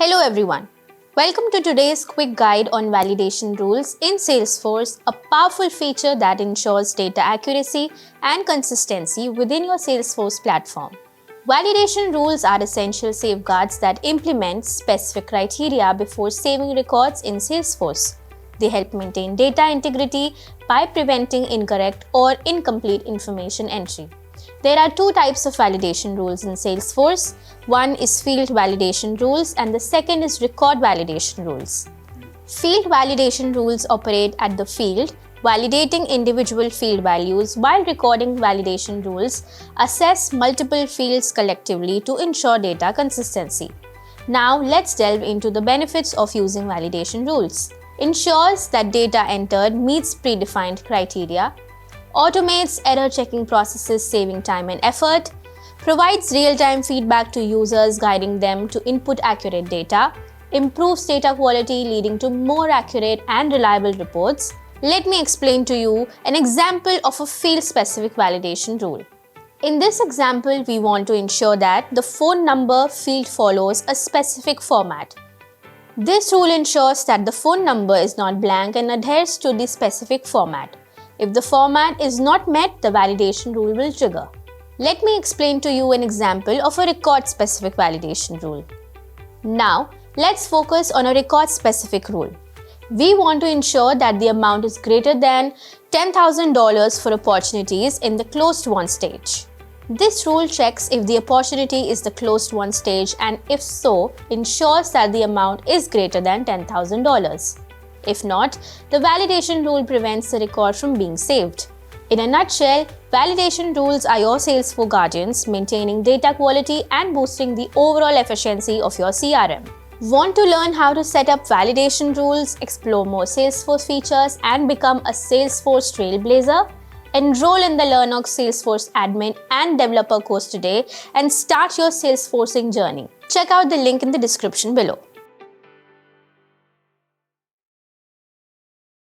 Hello everyone. Welcome to today's quick guide on validation rules in Salesforce, a powerful feature that ensures data accuracy and consistency within your Salesforce platform. Validation rules are essential safeguards that implement specific criteria before saving records in Salesforce. They help maintain data integrity by preventing incorrect or incomplete information entry. There are two types of validation rules in Salesforce. One is field validation rules and the second is record validation rules. Field validation rules operate at the field, validating individual field values, while recording validation rules assess multiple fields collectively to ensure data consistency. Now let's delve into the benefits of using validation rules. Ensures that data entered meets predefined criteria, automates error checking processes saving time and effort, provides real-time feedback to users guiding them to input accurate data, improves data quality leading to more accurate and reliable reports. Let me explain to you an example of a field-specific validation rule. In this example, we want to ensure that the phone number field follows a specific format. This rule ensures that the phone number is not blank and adheres to the specific format. If the format is not met, the validation rule will trigger. Let me explain to you an example of a record-specific validation rule. Now, let's focus on a record-specific rule. We want to ensure that the amount is greater than $10,000 for opportunities in the closed won stage. This rule checks if the opportunity is the closed won stage and if so, ensures that the amount is greater than $10,000. If not, the validation rule prevents the record from being saved. In a nutshell, validation rules are your Salesforce guardians, maintaining data quality and boosting the overall efficiency of your CRM. Want to learn how to set up validation rules, explore more Salesforce features, and become a Salesforce trailblazer? Enroll in the LearNowx Salesforce admin and developer course today and start your Salesforcing journey. Check out the link in the description below.